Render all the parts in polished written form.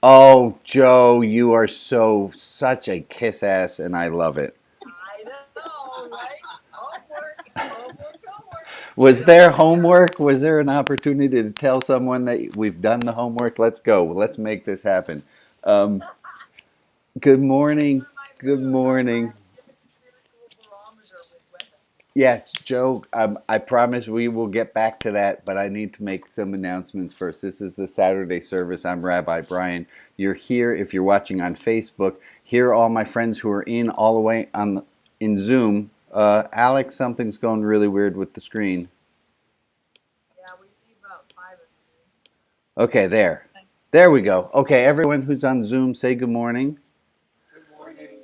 Oh, Joe, you are such a kiss ass, and I love it. I know, right? Homework, homework, homework. Was there homework? Was there an opportunity to tell someone that we've done the homework? Let's go. Let's make this happen. Um, good That's morning. one of my Good moves. I morning. have a different spiritual barometer with women. Yes, Joe, I promise we will get back to that, but I need to make some announcements first. This is the Saturday service. I'm Rabbi Brian. You're here if you're watching on Facebook. Here are all my friends who are in all the way in Zoom. Alex, something's going really weird with the screen. Yeah, we see about five of you. Okay, there. There we go. Okay, everyone who's on Zoom, say good morning.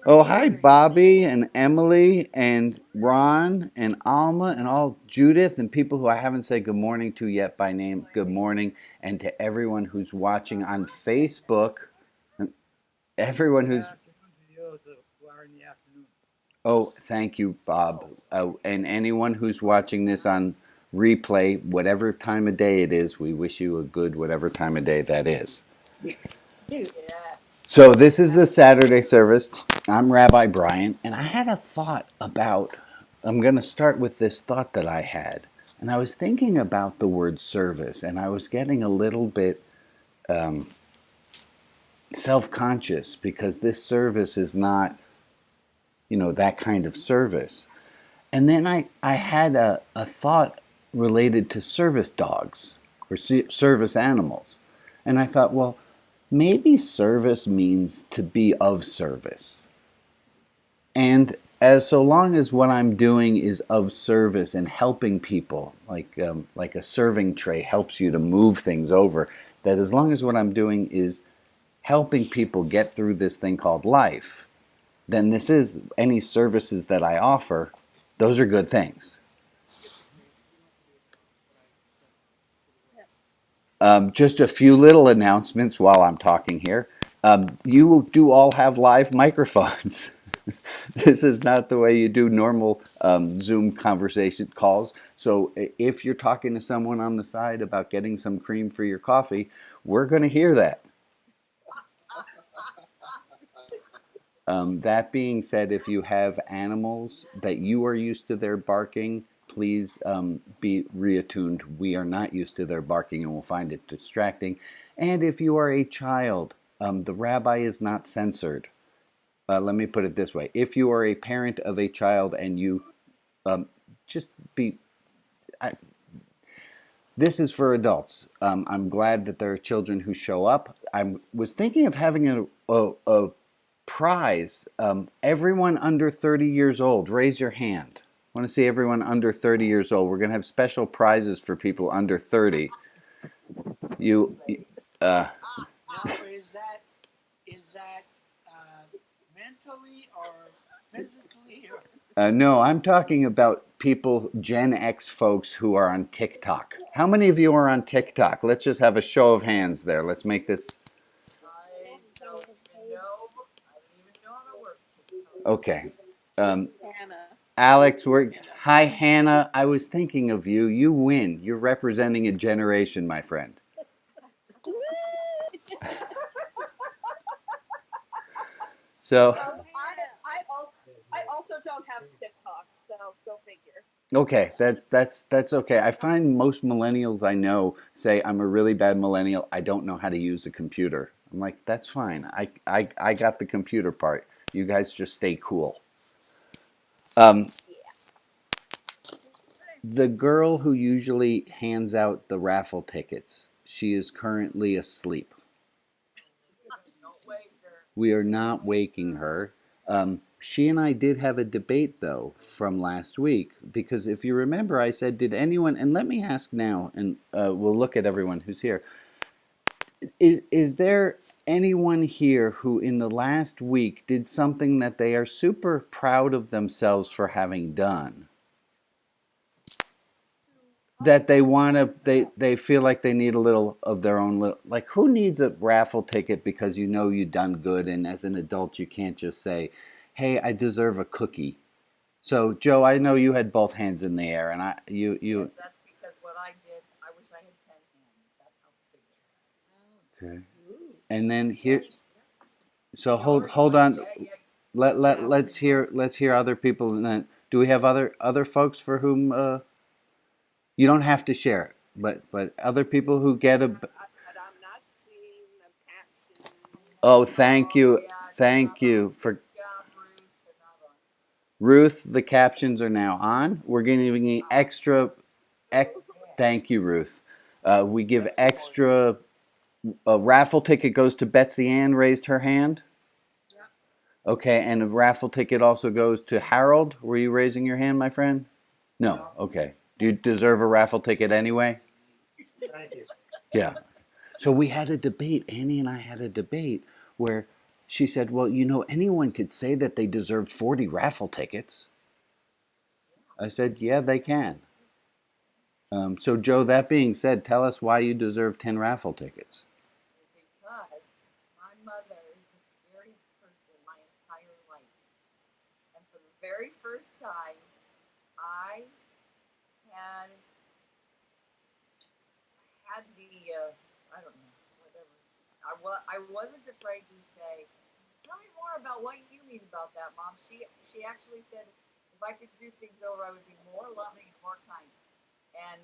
Oh, hi, Bobby and Emily and Ron and Alma and all Judith and people who I haven't said good morning to yet by name. Good morning. And to everyone who's watching on Facebook, and everyone who's. Oh, thank you, Bob. And anyone who's watching this on replay, whatever time of day it is, we wish you a good whatever time of day that is. Yeah. So this is the Saturday service. I'm Rabbi Brian, and I had a thought about. I'm going to start with this thought that I had, and I was thinking about the word service, and I was getting a little bit self-conscious because this service is not, that kind of service. And then I had a thought related to service dogs or service animals, and I thought, well, maybe service means to be of service. And as so long as what I'm doing is of service and helping people, like a serving tray helps you to move things over, that as long as what I'm doing is helping people get through this thing called life, then this is any services that I offer, those are good things. Just a few little announcements while I'm talking here. You do all have live microphones. This is not the way you do normal Zoom conversation calls. So if you're talking to someone on the side about getting some cream for your coffee, we're going to hear that. That being said, if you have animals that you are used to their barking, please be reattuned. We are not used to their barking and we'll find it distracting. And if you are a child, the rabbi is not censored. Let me put it this way. If you are a parent of a child and you just be, I, this is for adults. I'm glad that there are children who show up. I was thinking of having a prize. Everyone under 30 years old, raise your hand. I want to see everyone under 30 years old. We're going to have special prizes for people under 30. You, uh, Now, is that mentally or physically? no, I'm talking about people, Gen X folks who are on TikTok. How many of you are on TikTok? Let's just have a show of hands there. Let's make this. I don't even know. I don't even know how to work. Okay. Um, Hannah. Alex, hi, Hannah. I was thinking of you. You win. You're representing a generation, my friend. So, I also don't have TikTok, so go figure. okay, that's okay. I find most millennials I know say I'm a really bad millennial. I don't know how to use a computer. I'm like, that's fine. I got the computer part. You guys just stay cool. Um, the girl who usually hands out the raffle tickets, she is currently asleep. Don't wake her. We are not waking her. She and I did have a debate, though, from last week, because if you remember, I said, did anyone, and let me ask now, and we'll look at everyone who's here. Is there anyone here who in the last week did something that they are super proud of themselves for having done? That they want to, they feel like they need a little of their own little, like who needs a raffle ticket because you know you've done good, and as an adult you can't just say, hey, I deserve a cookie. So Joe, I know you had both hands in the air, and you Yes, that's because what I did, I wish I had 10 hands. That's how big they are. okay. And then here, so hold on. Let's hear other people. And then, do we have other folks for whom you don't have to share it, but other people who get a. But I'm not seeing the caption. Oh, thank you, thank you for Ruth. The captions are now on. We're giving you extra. Thank you, Ruth. We give extra. A raffle ticket goes to Betsy Ann. Raised her hand. Okay, and a raffle ticket also goes to Harold. Were you raising your hand, my friend? No. Okay. Do you deserve a raffle ticket anyway? Thank you. Yeah. So we had a debate. Annie and I had a debate where she said, well, anyone could say that they deserved 40 raffle tickets. I said, yeah, they can. So, Joe, that being said, tell us why you deserve 10 raffle tickets. Because my mother is the scariest person in my entire life. And for the very first time, I had I don't know, whatever. I wasn't afraid to say, tell me more about what you mean about that, Mom. She actually said if I could do things over, I would be more loving and more kind. And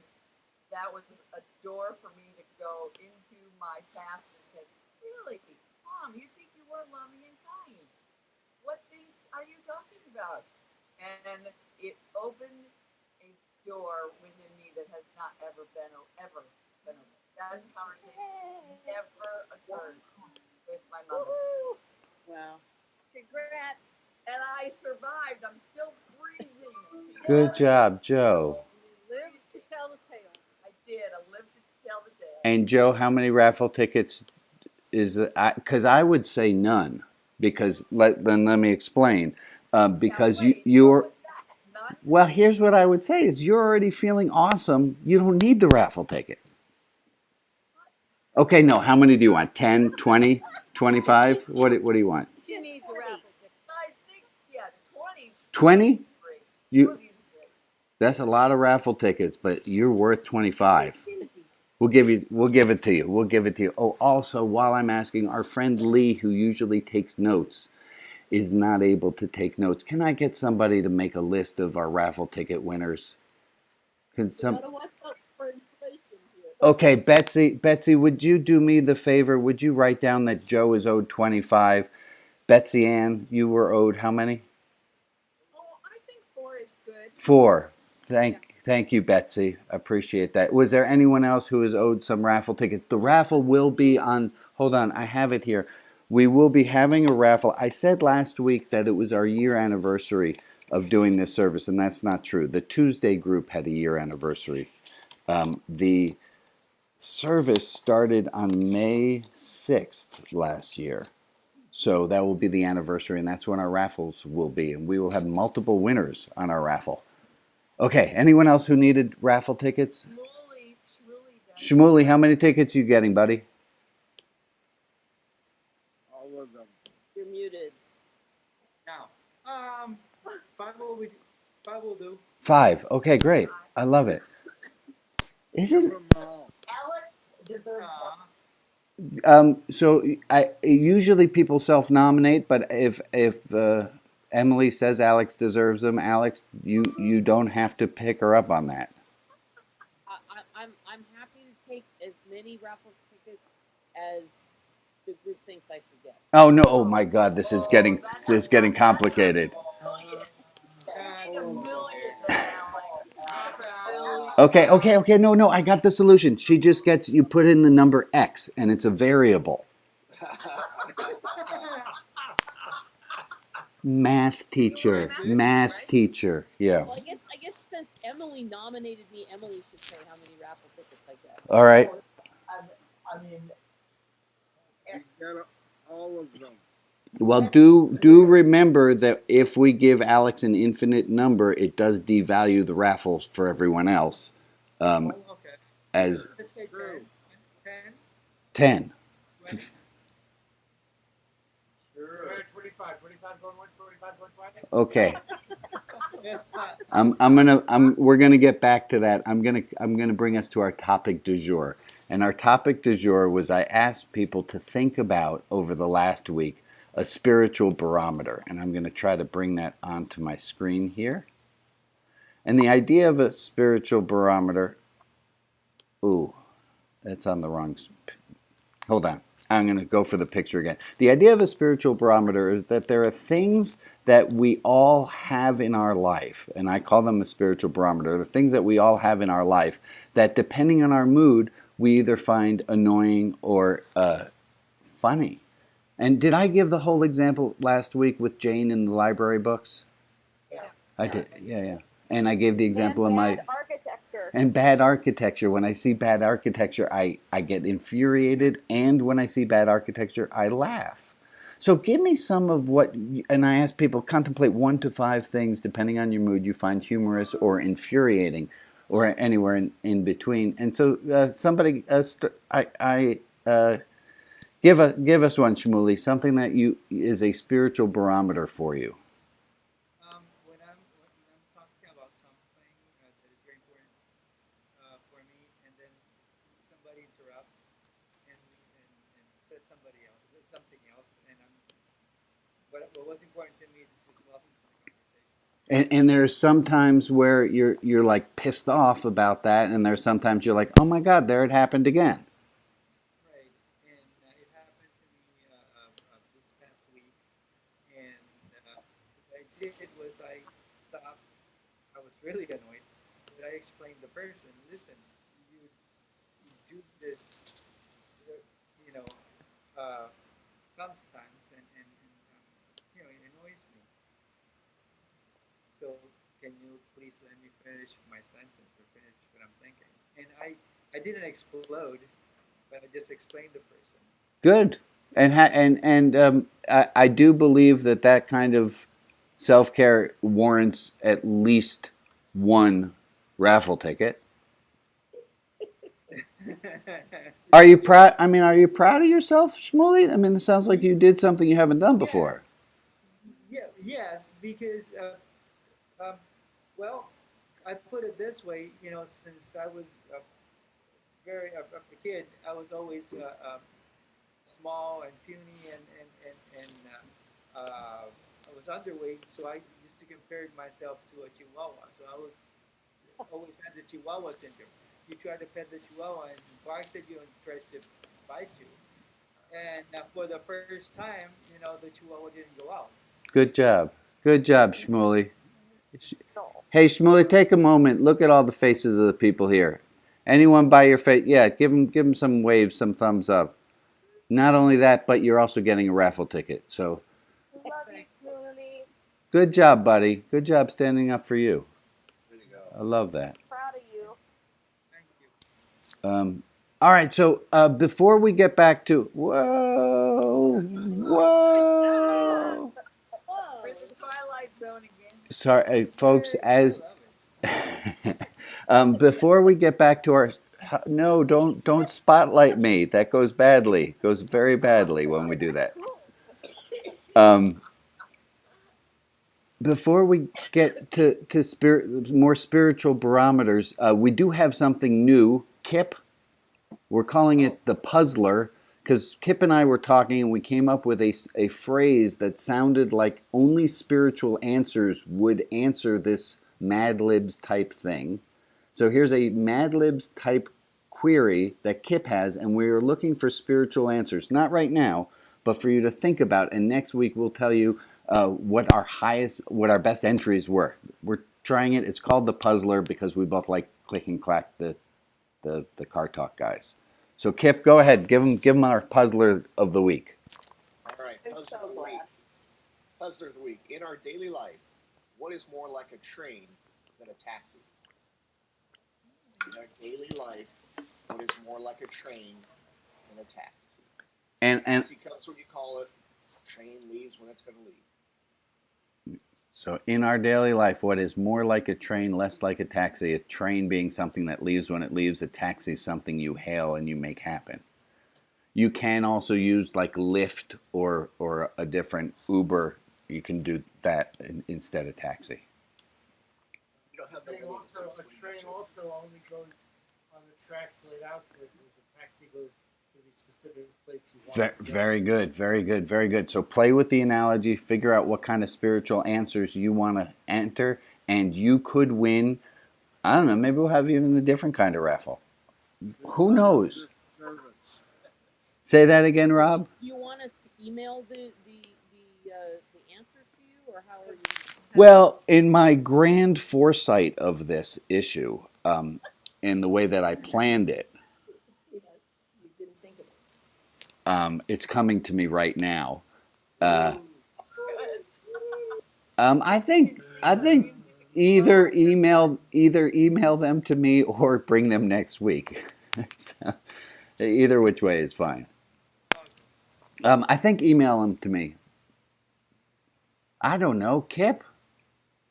that was a door for me to go into my past and say, really, Mom, you think you were loving and kind? What things are you talking about? And it opened a door within me that has not ever been open. That conversation never occurred with my mother. Well, congrats. And I survived. I'm still breathing. Good job, Joe. Live to tell the tale. I did. I lived to tell the tale. And Joe, how many raffle tickets is it? Because I would say none. Because let me explain. Because you're. Well, here's what I would say: is you're already feeling awesome. You don't need the raffle ticket. Okay, no. How many do you want? 10, 20, 25? What do you want? She needs a raffle ticket. I think 20. 20? You. 20 is great. That's a lot of raffle tickets, but you're worth 25. We'll give it to you. We'll give it to you. Oh, also, while I'm asking, our friend Lee, who usually takes notes, is not able to take notes. Can I get somebody to make a list of our raffle ticket winners? Okay, Betsy, would you do me the favor? Would you write down that Joe is owed 25? Betsy Ann, you were owed how many? Oh, I think 4 is good. 4. Thank you, Betsy. Appreciate that. Was there anyone else who is owed some raffle tickets? The raffle will be on. Hold on, I have it here. We will be having a raffle. I said last week that it was our year anniversary of doing this service, and that's not true. The Tuesday group had a year anniversary. The service started on May 6th last year. So that will be the anniversary, and that's when our raffles will be. And we will have multiple winners on our raffle. Okay, anyone else who needed raffle tickets? Shmuley, how many tickets are you getting, buddy? All of them. You're muted. Now, 5 will do. 5. Okay, great. I love it. Isn't Alex deserves so? Usually people self-nominate, but if Emily says Alex deserves them, Alex, you don't have to pick her up on that. I'm happy to take as many raffle tickets as the group thinks I should get. Oh no! Oh my God! This is getting complicated. Okay. No. I got the solution. She just gets you put in the number X, and it's a variable. Math teacher. Yeah. Well, I guess since Emily nominated me, Emily should say how many raffle tickets I get. All right. I mean, Got all of them. Well, do remember that if we give Alex an infinite number, it does devalue the raffles for everyone else. Okay. As Let's say 10. 10. Sure. 25. 25 going once, 25 going twice. Okay. Yeah. We're gonna get back to that. I'm gonna bring us to our topic du jour. And our topic du jour was I asked people to think about over the last week a spiritual barometer. And I'm going to try to bring that onto my screen here. And the idea of a spiritual barometer, ooh, that's on the wrong, hold on. I'm going to go for the picture again. The idea of a spiritual barometer is that there are things that we all have in our life, and I call them a spiritual barometer, the things that we all have in our life that depending on our mood, we either find annoying or funny. And did I give the whole example last week with Jane in the library books? Yeah. I did, yeah. And I gave the example of and my... bad architecture. And bad architecture. When I see bad architecture, I get infuriated. And when I see bad architecture, I laugh. So give me some of what, and I ask people, contemplate 1 to 5 things, depending on your mood, you find humorous or infuriating, or anywhere in between. And so somebody, give us one, Shmuley, something that is a spiritual barometer for you. When I'm talking about something that is very important for me, and then somebody interrupts and says something else, and what was important to me is just welcome to the conversation. And there's some times where you're like pissed off about that, and there's sometimes you're like, oh my God, there it happened again. Right, and it happened to me this past week, and what I did was I stopped. I was really annoyed, but I explained the person, listen, you do this, you know, sometimes, and it annoys me. So can you please let me finish my sentence or finish what I'm thinking? And I didn't explode, but I just explained the person. Good. And I do believe that kind of self-care warrants at least one raffle ticket. Are you proud? I mean, are you proud of yourself, Shmuley? I mean, it sounds like you did something you haven't done before. Yes, because well, I put it this way, since I was a kid, I was always small and puny, I was underweight, so I used to compare myself to a Chihuahua. So I was always had the Chihuahua syndrome. You try to pet the Chihuahua and it barks at you and tries to bite you. And for the first time, the Chihuahua didn't go out. Good job. Good job, Shmuley. Hey, Shmuley, take a moment. Look at all the faces of the people here. Anyone by your face? Yeah, give them some waves, some thumbs up. Not only that, but you're also getting a raffle ticket. So, Love you, Shmuley. good job, buddy. Good job standing up for you. There you go. I love that. Proud of you. Thank you. All right, so before we get back to whoa, We're in the twilight zone again. sorry, folks, as I love it. before we get back to our no, don't spotlight me. That goes badly. It goes very badly when we do that. Before we get to more spiritual barometers, we do have something new. Kip, we're calling it the puzzler, because Kip and I were talking and we came up with a phrase that sounded like only spiritual answers would answer this Mad Libs type thing. So here's a Mad Libs type query that Kip has, and we're looking for spiritual answers. Not right now, but for you to think about. And next week we'll tell you what our best entries were. We're trying it. It's called the puzzler because we both like click and clack the Car Talk guys. So Kip, go ahead. Give them our puzzler of the week. All right, puzzler of the week. Puzzler of the week. In our daily life, what is more like a train than a taxi? In our daily life, what is more like a train than a taxi? And Taxi comes when you call it. Train leaves when it's going to leave. so in our daily life, what is more like a train, less like a taxi? A train being something that leaves when it leaves. A taxi is something you hail and you make happen. You can also use like Lyft or a different Uber. You can do that instead of taxi. You don't have no A millions. train also only goes on the tracks laid out for it. There's a goes to the specific place you want it to go. Very good, very good, very good. So play with the analogy, figure out what kind of spiritual answers you want to enter, and you could win. I don't know, maybe we'll have even a different kind of raffle. Who knows? Say that again, Rob? Do you want us to email the answers to you, or how are you? Well, in my grand foresight of this issue, in the way that I planned it, You didn't think of it. it's coming to me right now. Good. I think either email them to me or bring them next week. So, either which way is fine. I think email them to me. I don't know, Kip.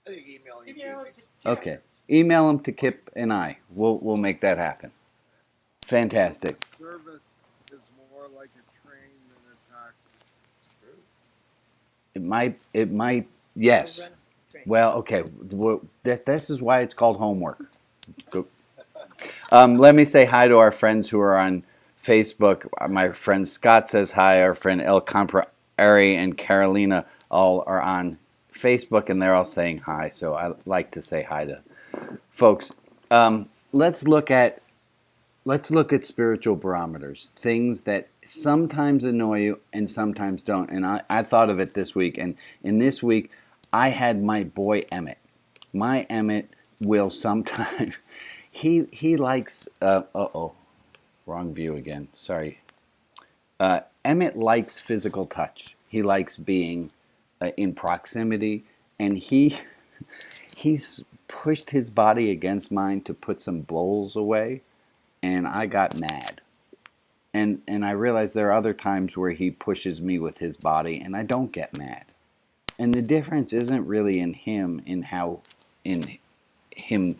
I think emailing Email you it too. to Okay, email them to Kip and I. We'll make that happen. Fantastic. Service is more like a train than a taxi. It might. Yes. Run a train. Well, okay. This is why it's called homework. Go. Let me say hi to our friends who are on Facebook. My friend Scott says hi. Our friend El Compra, Ari, and Carolina all are on Facebook, and they're all saying hi. So I like to say hi to folks. Let's look at spiritual barometers, things that sometimes annoy you and sometimes don't. And I thought of it this week, and in this week, I had my boy Emmett. My Emmett will sometimes, he likes, wrong view again, sorry. Emmett likes physical touch. He likes being in proximity, and he's pushed his body against mine to put some bowls away, and I got mad. And I realize there are other times where he pushes me with his body, and I don't get mad. And the difference isn't really in him, in him,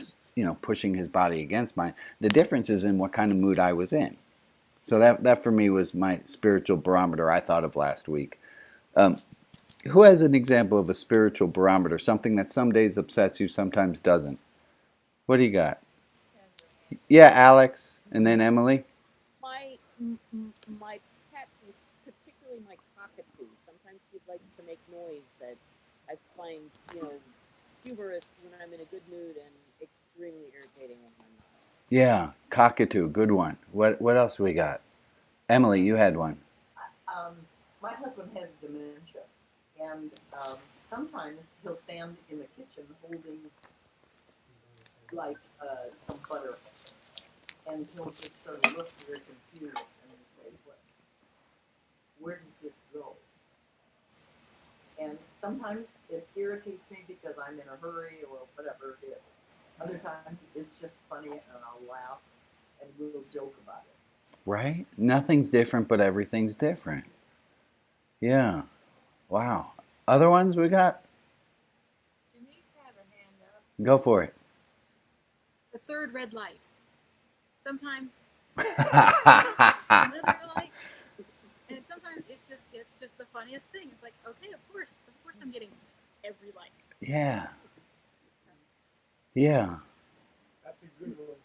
pushing his body against mine. The difference is in what kind of mood I was in. So that for me was my spiritual barometer I thought of last week. Who has an example of a spiritual barometer, something that some days upsets you, sometimes doesn't? What do you got? Yeah, Alex, and then Emily. My pets, and particularly my cockatoo, sometimes he likes to make noise that I find, humorous when I'm in a good mood and extremely irritating when I'm not. Yeah, cockatoo, good one. What else we got? Emily, you had one. My husband has dementia, and sometimes he'll stand in the kitchen holding like some butter, and he'll just sort of look very confused and say, where does this go? And sometimes it irritates me because I'm in a hurry or whatever it is. Other times it's just funny and I'll laugh and we'll joke about it. Right? Nothing's different, but everything's different. Yeah. Wow. Other ones we got? Denise had her hand up. Go for it. The third red light. Sometimes another light, and sometimes it's just the funniest thing. It's like, okay, of course I'm getting every light. Yeah. Yeah. That's a good one.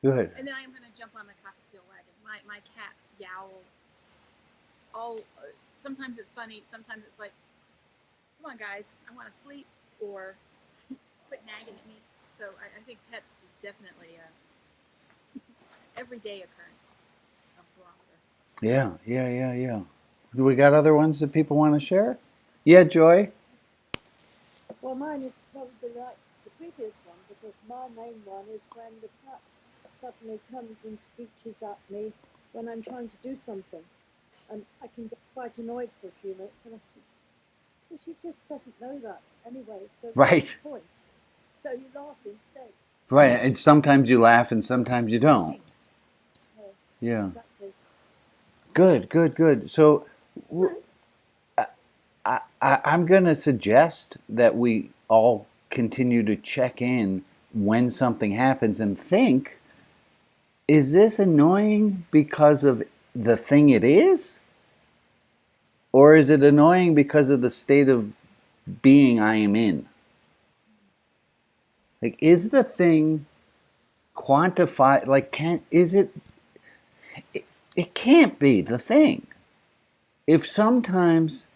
Good. And then I am going to jump on the cockatiel wagon. My cats yowl. Sometimes it's funny. Sometimes it's like, come on, guys, I want to sleep, or quit nagging at me. So I think pets is definitely a everyday occurrence of barometer. Yeah. Do we got other ones that people want to share? Yeah, Joy? Well, mine is probably like the previous one, because my main one is when the cat suddenly comes and screeches at me when I'm trying to do something. And I can get quite annoyed for a few minutes, and I think, well, she just doesn't know that anyway, so Right. what's the point? So you laugh instead. Right, and sometimes you laugh and sometimes you don't. Yeah. Exactly. Good. So I'm going to suggest that we all continue to check in when something happens and think, is this annoying because of the thing it is? Or is it annoying because of the state of being I am in? Like, is the thing quantified? Like, It can't be the thing. If sometimes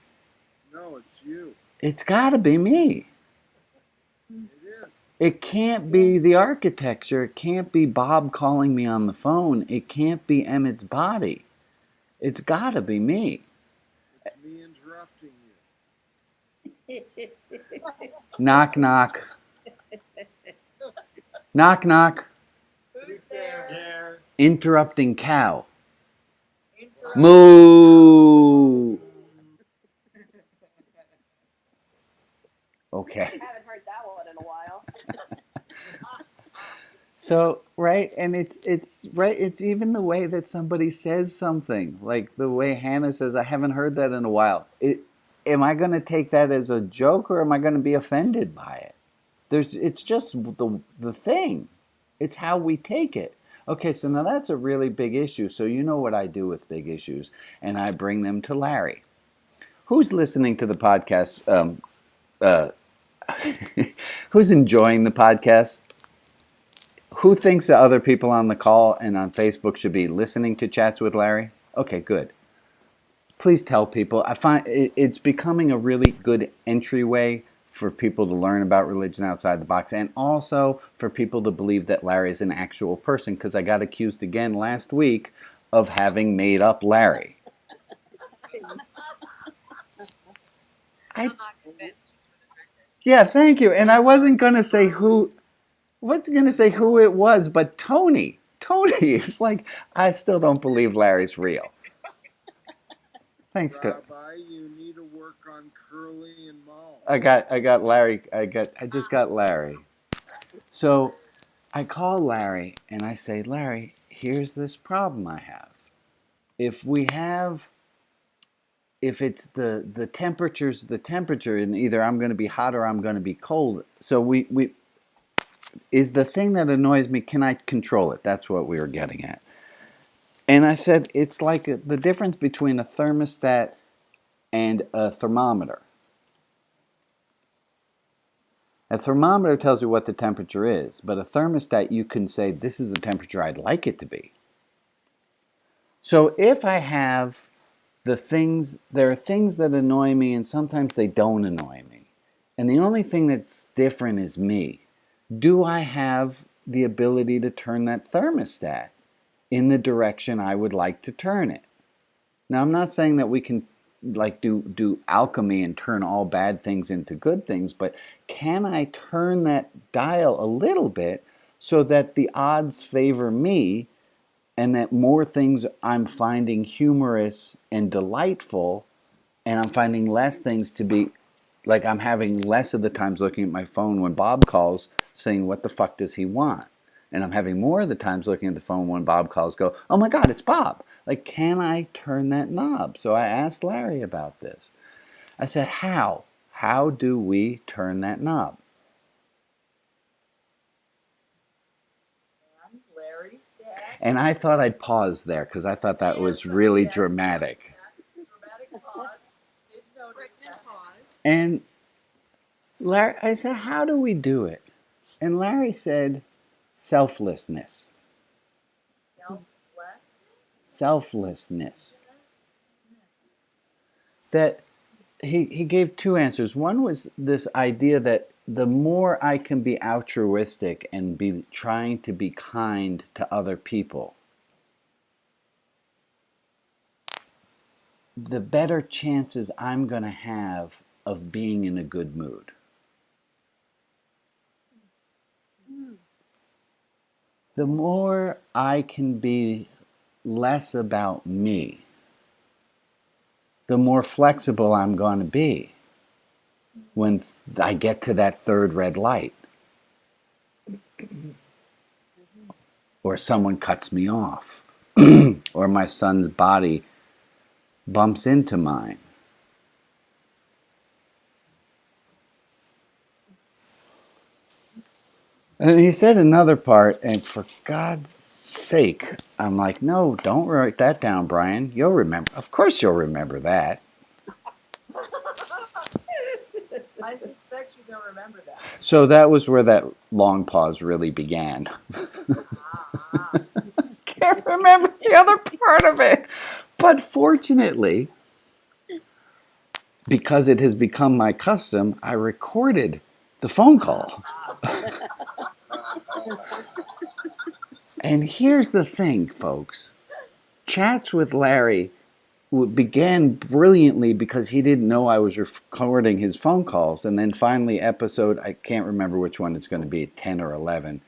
No, it's you. it's got to be me. It is. It can't be the architecture. It can't be Bob calling me on the phone. It can't be Emmett's body. It's got to be me. It's me interrupting you. Knock, knock. Knock, knock. Who's there? Interrupting cow. Interrupt. Moo. Okay. I haven't heard that one in a while. So, right, and it's right, it's even the way that somebody says something, like the way Hannah says, I haven't heard that in a while. Am I going to take that as a joke, or am I going to be offended by it? It's just the thing. It's how we take it. Okay, so now that's a really big issue. So you know what I do with big issues, and I bring them to Larry. Who's listening to the podcast? Who's enjoying the podcast? Who thinks that other people on the call and on Facebook should be listening to Chats with Larry? Okay, good. Please tell people. I find it's becoming a really good entryway for people to learn about religion outside the box, and also for people to believe that Larry is an actual person, because I got accused again last week of having made up Larry. Still not convinced. Yeah, thank you. And I wasn't going to say who it was, but Tony. Tony is like, I still don't believe Larry's real. Thanks, Tony. Rabbi, you need to work on Curly and Mo. I got Larry. I just got Larry. So I call Larry and I say, Larry, here's this problem I have. If it's the temperature's the temperature, and either I'm going to be hot or I'm going to be cold. So we is the thing that annoys me, can I control it? That's what we were getting at. And I said, it's like the difference between a thermostat and a thermometer. A thermometer tells you what the temperature is, but a thermostat, you can say, this is the temperature I'd like it to be. So if I have there are things that annoy me, and sometimes they don't annoy me. And the only thing that's different is me. Do I have the ability to turn that thermostat in the direction I would like to turn it? Now, I'm not saying that we can like do alchemy and turn all bad things into good things, but can I turn that dial a little bit so that the odds favor me, and that more things I'm finding humorous and delightful, and I'm finding less things to be, like I'm having less of the times looking at my phone when Bob calls saying, what the fuck does he want? And I'm having more of the times looking at the phone when Bob calls go, oh my God, it's Bob. Like, can I turn that knob? So I asked Larry about this. I said, how? How do we turn that knob? And Larry said. And I thought I'd pause there because I thought that was really dramatic. Dramatic pause. Did notice that. Pause. And Larry, I said, how do we do it? And Larry said, selflessness. Selflessness. That he gave two answers. One was this idea that the more I can be altruistic and be trying to be kind to other people, the better chances I'm going to have of being in a good mood. The more I can be less about me, the more flexible I'm going to be when I get to that third red light. Or someone cuts me off. Or my son's body bumps into mine. And he said another part, and for God's sake, I'm like, no, don't write that down, Brian. You'll remember. Of course you'll remember that. I suspect you don't remember that. So that was where that long pause really began. Can't remember. the other part of it. But fortunately, because it has become my custom, I recorded the phone call. And here's the thing, folks. Chats with Larry began brilliantly because he didn't know I was recording his phone calls. And then finally, episode, I can't remember which one it's going to be, 10 or 11,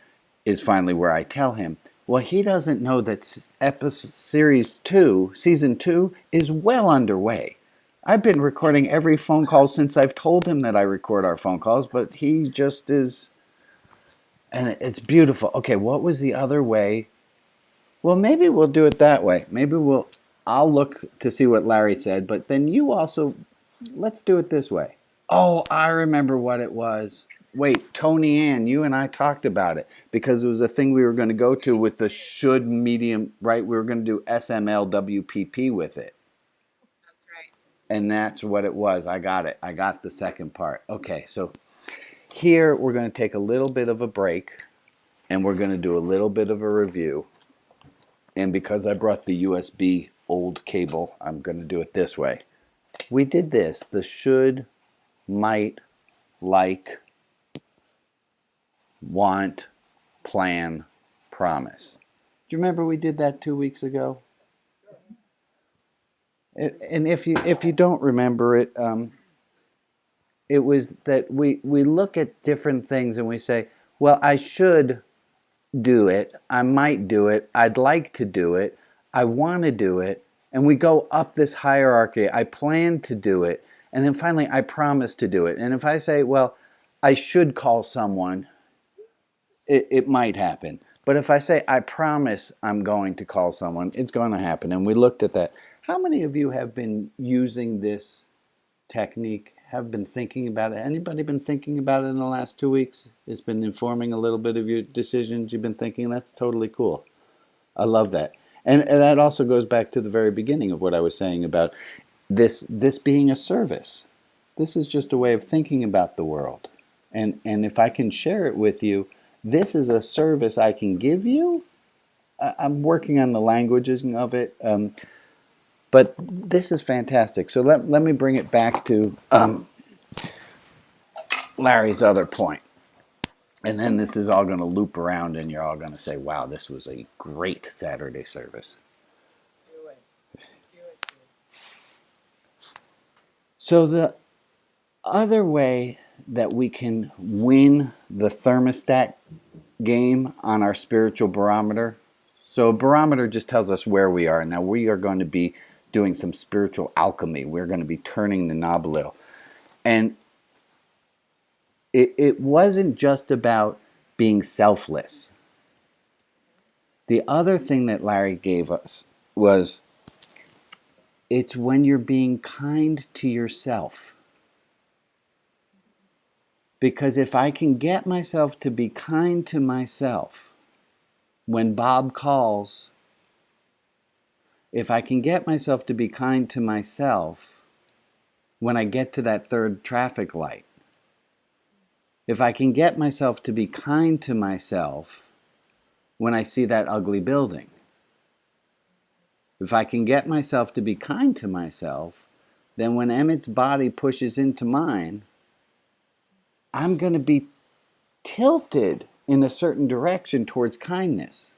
is finally where I tell him, well, he doesn't know that season 2 is well underway. I've been recording every phone call since I've told him that I record our phone calls, but he just is, and it's beautiful. Okay, what was the other way? Well, maybe we'll do it that way. I'll look to see what Larry said, but then you also, let's do it this way. Oh, I remember what it was. Wait, Tony Ann, you and I talked about it because it was a thing we were going to go to with the should medium, right? We were going to do SMLWPP with it. That's right. And that's what it was. I got it. I got the second part. Okay, so here we're going to take a little bit of a break and we're going to do a little bit of a review. And because I brought the USB old cable, I'm going to do it this way. We did this, the should, might, like, want, plan, promise. Do you remember we did that 2 weeks ago? And if you don't remember it, it was that we look at different things and we say, well, I should do it, I might do it, I'd like to do it, I want to do it, and we go up this hierarchy. I plan to do it, and then finally I promise to do it. And if I say, well, I should call someone, it might happen. But if I say, I promise I'm going to call someone, it's going to happen. And we looked at that. How many of you have been using this technique, have been thinking about it? Anybody been thinking about it in the last 2 weeks? It's been informing a little bit of your decisions you've been thinking? That's totally cool. I love that. And that also goes back to the very beginning of what I was saying about this being a service. This is just a way of thinking about the world. And if I can share it with you, this is a service I can give you. I'm working on the languages of it. But this is fantastic. So let me bring it back to Larry's other point. And then this is all going to loop around and you're all going to say, wow, this was a great Saturday service. Do it. Do it. So the other way that we can win the thermostat game on our spiritual barometer. So a barometer just tells us where we are. Now we are going to be doing some spiritual alchemy. We're going to be turning the knob a little. And it wasn't just about being selfless. The other thing that Larry gave us was it's when you're being kind to yourself. Because if I can get myself to be kind to myself when Bob calls, if I can get myself to be kind to myself when I get to that third traffic light, if I can get myself to be kind to myself when I see that ugly building, if I can get myself to be kind to myself, then when Emmett's body pushes into mine, I'm going to be tilted in a certain direction towards kindness.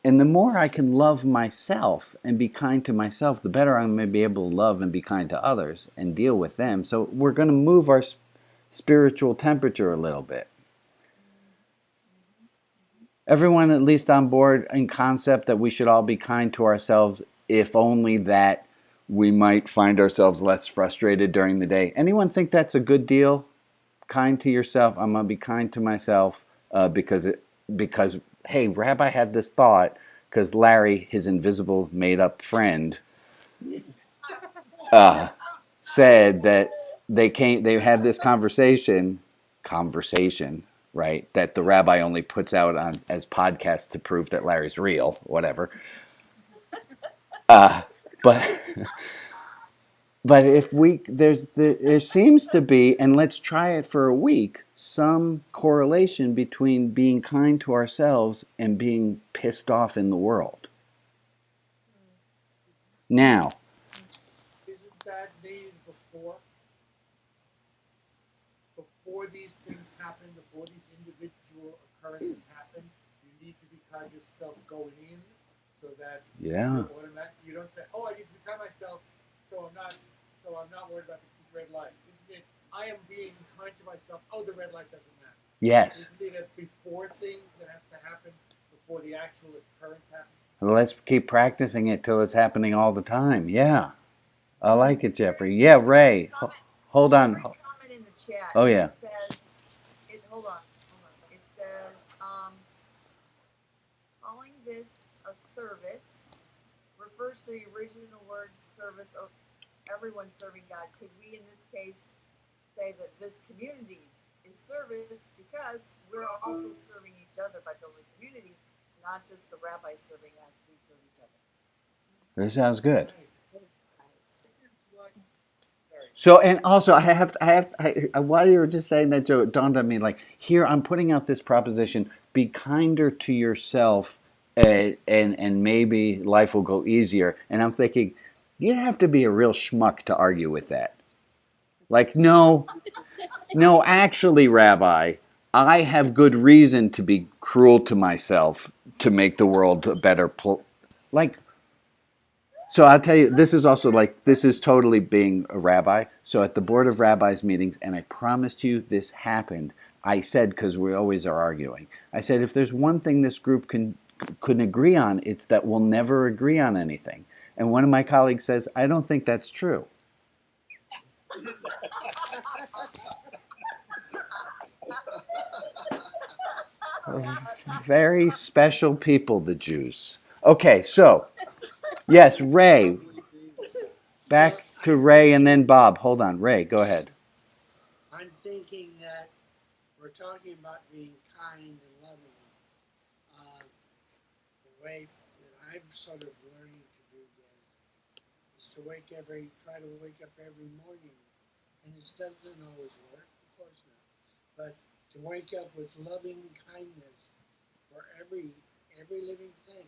And the more I can love myself and be kind to myself, the better I'm going to be able to love and be kind to others and deal with them. So we're going to move our spiritual temperature a little bit. Everyone at least on board in concept that we should all be kind to ourselves, if only that we might find ourselves less frustrated during the day. Anyone think that's a good deal? Kind to yourself. I'm going to be kind to myself because hey, Rabbi had this thought because Larry, his invisible made-up friend, said that they had this conversation, right? That the Rabbi only puts out on as podcasts to prove that Larry's real, whatever. But if there seems to be, and let's try it for a week, some correlation between being kind to ourselves and being pissed off in the world. Now, Isn't that needed before these things happen, before these individual occurrences happen? You need to be kind to yourself going in, so that yeah, you don't say, "Oh, I need to be kind to myself, so I'm not worried about the red light." Isn't it? I am being kind to myself. Oh, the red light doesn't matter. yes. Isn't it a before thing that has to happen before the actual occurrence happens? Let's keep practicing it till it's happening all the time. Yeah. I like it, Jeffrey. Yeah, Ray. Hold on. Comment in the chat. Oh, yeah. It says, hold on. It says, calling this a service refers to the original word service of everyone serving God. Could we, in this case, say that this community is service because we're also serving each other by building community? It's not just the rabbi serving us, we serve each other. This sounds good. Like, So, and also, while you were just saying that, Joe, it dawned on me, like, here I'm putting out this proposition: be kinder to yourself, and maybe life will go easier. And I'm thinking, you have to be a real schmuck to argue with that. Like, no, actually, Rabbi, I have good reason to be cruel to myself to make the world a better place. Like, so I'll tell you, this is also like, this is totally being a rabbi. So at the Board of Rabbis meetings, and I promised you this happened, I said, because we always are arguing, I said, if there's one thing this group couldn't agree on, it's that we'll never agree on anything. And one of my colleagues says, I don't think that's true. Very special people, the Jews. Okay, so, yes, Ray. Back to Ray and then Bob. Hold on, Ray, go ahead. I'm thinking that we're talking about being kind and loving. The way that I'm sort of learning to do this is to try to wake up every morning, and it doesn't always work, of course not, but to wake up with loving kindness for every living thing.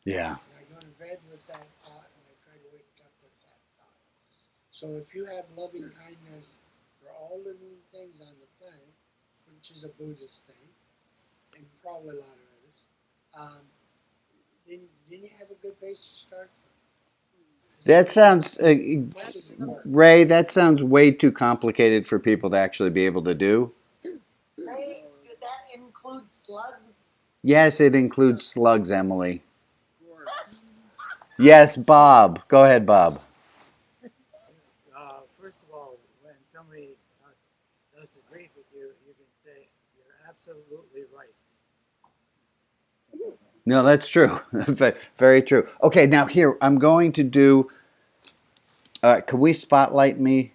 Yeah. And I go to bed with that thought, and I try to wake up with that thought. So if you have loving kindness for all living things on the planet, which is a Buddhist thing, and probably a lot of others, then you have a good base to start from. That sounds, Ray, that sounds way too complicated for people to actually be able to do. Hey, did that include slugs? Yes, it includes slugs, Emily. Yes, Bob. Go ahead, Bob. First of all, when somebody disagrees with you, you can say, "You're absolutely right." No, that's true. Very true. Okay, now here, I'm going to do, can we spotlight me,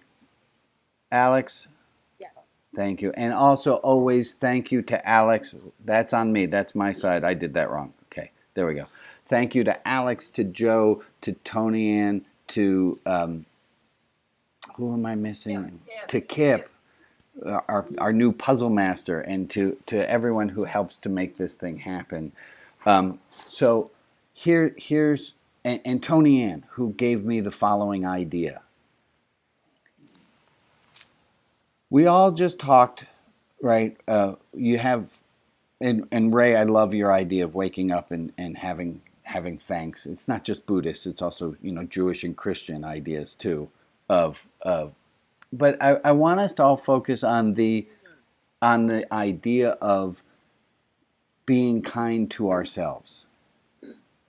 Alex? Yeah. Thank you. And also, always thank you to Alex. That's on me. That's my side. I did that wrong. Okay, there we go. Thank you to Alex, to Joe, to Tony Ann, to, who am I missing? Kip. To Kip, our new puzzle master, and to everyone who helps to make this thing happen. So here's, and Tony Ann, who gave me the following idea. We all just talked, right? You have, and Ray, I love your idea of waking up and having thanks. It's not just Buddhist; it's also, Jewish and Christian ideas too. But I want us to all focus on the idea of being kind to ourselves,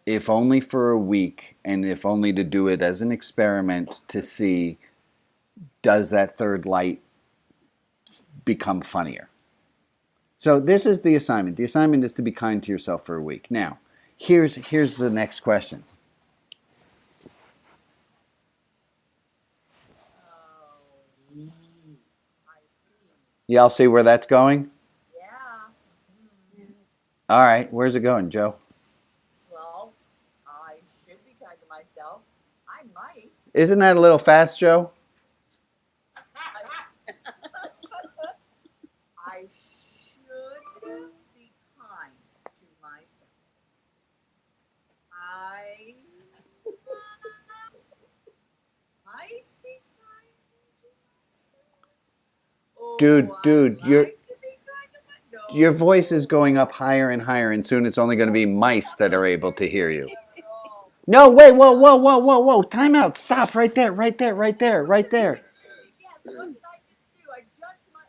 if only for a week, and if only to do it as an experiment to see, does that third light become funnier? So this is the assignment. The assignment is to be kind to yourself for a week. Now, here's the next question. Oh, I see. Y'all see where that's going? Yeah. All right, where's it going, Joe? Well, I should be kind to myself. I might. Isn't that a little fast, Joe? I dude, I dude, like to be kind to myself. No. your voice is going up higher and higher, and soon it's only going to be mice that are able to hear you. No, wait, whoa, whoa, whoa, whoa, whoa! Time out! Stop! Right there! Right there! Right there! Right there! Yes, what did I just do? I just my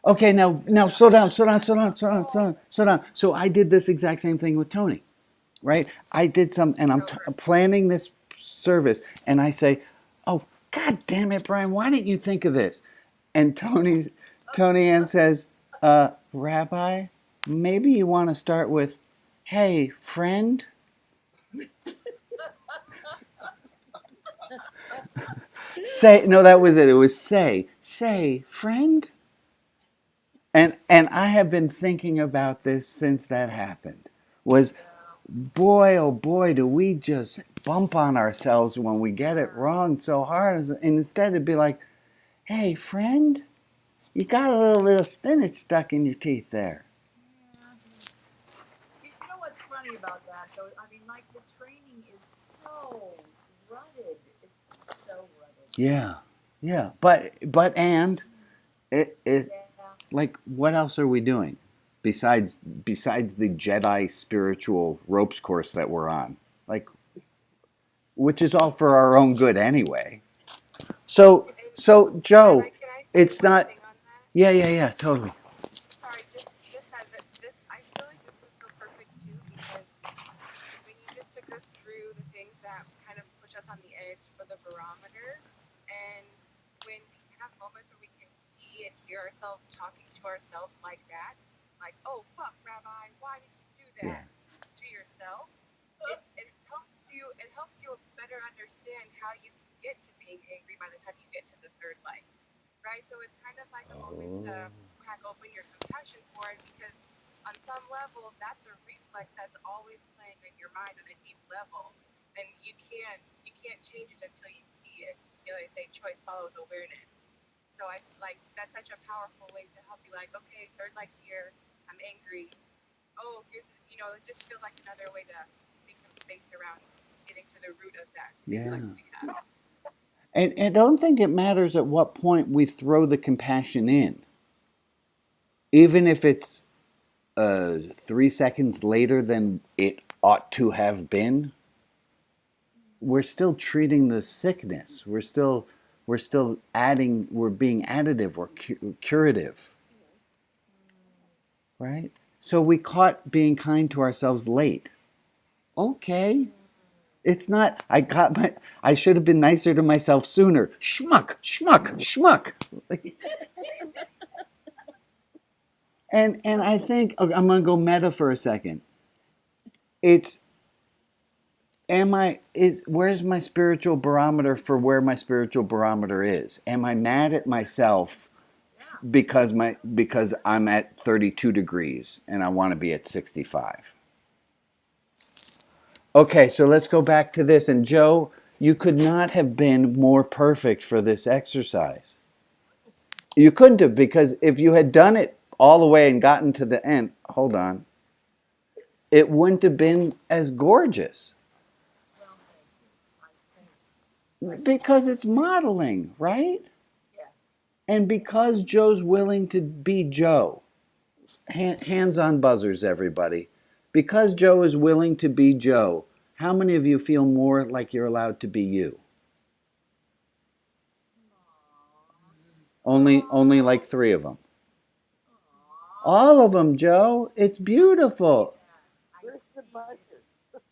my Okay, now slow down, slow down, slow down, slow down, slow down, slow down. So I did this exact same thing with Tony, right? I did some, and I'm planning this service, and I say, "Oh, God damn it, Brian! Why didn't you think of this?" And Tony Ann says, "Rabbi, maybe you want to start with, hey, friend." Say no, that was it. It was say, friend. And I have been thinking about this since that happened. Was boy, oh boy, do we just bump on ourselves when we get it wrong so hard. And instead it'd be like, hey, friend, you got a little bit of spinach stuck in your teeth there. You know what's funny about that, though? I mean, like, the training is so rutted. It's so rutted. Yeah. And it Yeah. like, what else are we doing besides the Jedi spiritual ropes course that we're on? Like, which is all for our own good anyway. So Joe, Rabbi, can I say it's one not. thing on that? Yeah, totally. Sorry, just as this, I feel like this is so perfect too because when you just took us through the things that kind of push us on the edge for the barometer, and when we have moments where we can see and hear ourselves talking to ourselves like that, like, oh fuck, Rabbi, why did you do that to yourself? It helps you better understand how you can get to being angry by the time you get to the third light. Right? So it's kind of like a moment to crack open your compassion for it because on some level that's a reflex that's always playing in your mind on a deep level. And you can't change it until you see it. You know, they say choice follows awareness. So I like that's such a powerful way to help you like, okay, third light's here, I'm angry. Oh, here's it just feels like another way to make some space around getting to the root of that reflex we have. And I don't think it matters at what point we throw the compassion in, even if it's 3 seconds later than it ought to have been. We're still treating the sickness. We're still adding. We're being additive. We're curative, right? So we caught being kind to ourselves late. Okay. It's not, I should have been nicer to myself sooner. Schmuck. Like, and I think, I'm going to go meta for a second. Where's my spiritual barometer for where my spiritual barometer is? Am I mad at myself because I'm at 32 degrees and I want to be at 65? Okay, so let's go back to this. And Joe, you could not have been more perfect for this exercise. You couldn't have, because if you had done it all the way and gotten to the end, hold on, it wouldn't have been as gorgeous. Because it's modeling, right? Yes. And because Joe's willing to be Joe. Hands on buzzers, everybody. Because Joe is willing to be Joe, how many of you feel more like you're allowed to be you? Only like 3 of them. All of them, Joe. It's beautiful. Where's the buzzer?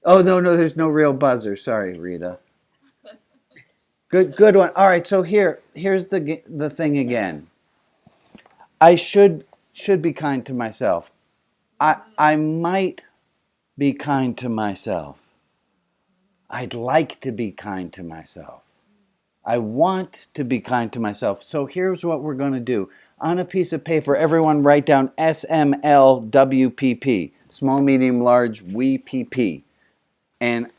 Oh, no, there's no real buzzer. Sorry, Rita. Good one. All right, so here's the thing again. I should be kind to myself. I might be kind to myself. I'd like to be kind to myself. I want to be kind to myself. So here's what we're going to do. On a piece of paper, everyone write down SMLWPP. Small, medium, large, we PP. And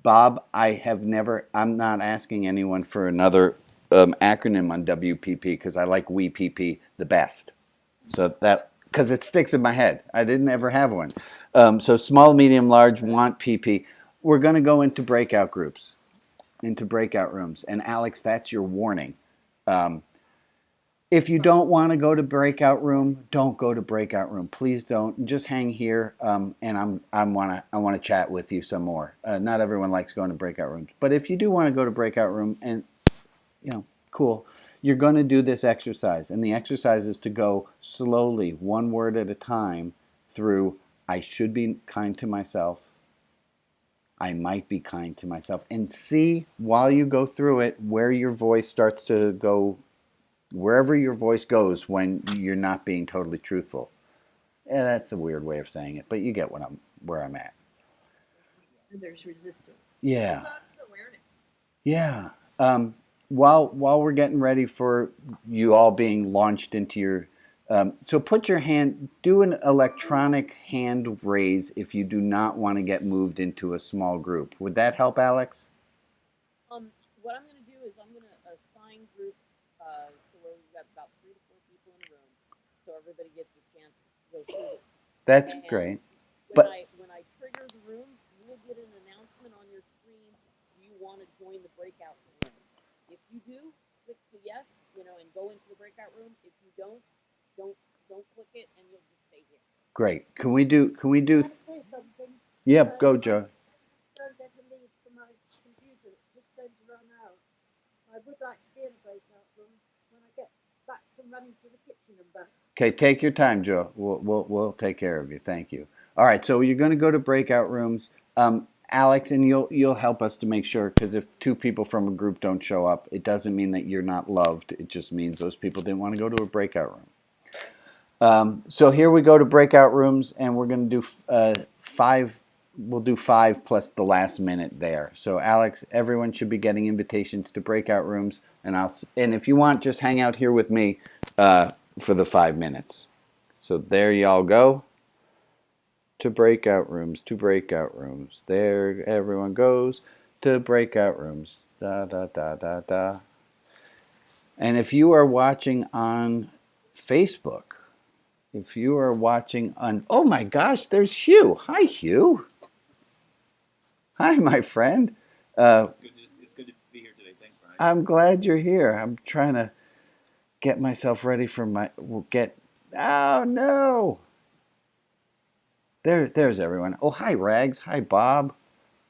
Bob, I'm not asking anyone for another acronym on WPP because I like we PP the best. So that, because it sticks in my head. I didn't ever have one. So small, medium, large, want, PP. We're going to go into breakout groups, into breakout rooms. And Alex, that's your warning. If you don't want to go to breakout room, don't go to breakout room. Please don't. Just hang here, and I want to chat with you some more. Not everyone likes going to breakout rooms, but if you do want to go to breakout room, and cool, you're going to do this exercise, and the exercise is to go slowly, one word at a time, through. I should be kind to myself. I might be kind to myself, and see while you go through it where your voice starts to go, wherever your voice goes when you're not being totally truthful. Yeah, that's a weird way of saying it, but you get where I'm at. And there's resistance. Yeah. Awareness. Yeah. While we're getting ready for you all being launched into your, so put your hand, do an electronic hand raise if you do not want to get moved into a small group. Would that help, Alex? What I'm going to do is I'm going to assign groups so where we've got about 3 to 4 people in a room, so everybody gets a chance to go through it. That's And great. when But I trigger the room, you will get an announcement on your screen. Do you want to join the breakout room? If you do, click the yes, and go into the breakout room. If you don't click it, and you'll just stay here. great. Can we do? Can I say something? Yeah, go, Joe. Don't get a lead from my computer. It's just going to run out. I would like to be in a breakout room when I get back from running to the kitchen and back. Okay, take your time, Joe. We'll take care of you. Thank you. All right, so you're going to go to breakout rooms, Alex, and you'll help us to make sure, because if 2 people from a group don't show up, it doesn't mean that you're not loved. It just means those people didn't want to go to a breakout room. So here we go to breakout rooms, and we're going to do 5. We'll do 5 plus the last minute there. So Alex, everyone should be getting invitations to breakout rooms, and if you want, just hang out here with me for the 5 minutes. So there y'all go. To breakout rooms, to breakout rooms. There everyone goes to breakout rooms. Da da da da da. And if you are watching on Facebook, if you are watching on, oh my gosh, there's Hugh. Hi, Hugh. Hi, my friend. It's good to be here today. Thanks, Brian. I'm glad you're here. I'm trying to get myself ready for oh no. There's everyone. Oh, hi, Rags. Hi, Bob.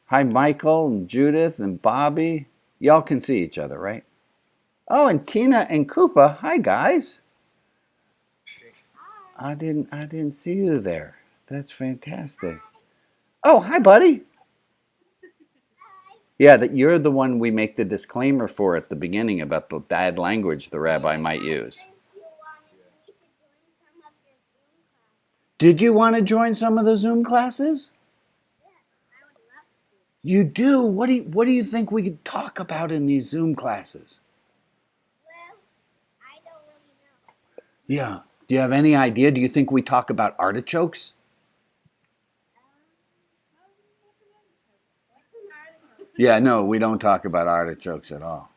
Hi, Michael and Judith and Bobby. Y'all can see each other, right? Oh, and Tina and Koopa. Hi, guys. I didn't see you there. That's fantastic. Oh, hi, buddy. Yeah, that you're the one we make the disclaimer for at the beginning about the bad language the rabbi might use. Did you want to join some of the Zoom classes? You do? What do you think we could talk about in these Zoom classes? Well, I don't really know. Yeah. Do you have any idea? Do you think we talk about artichokes? Yeah, no, we don't talk about artichokes at all.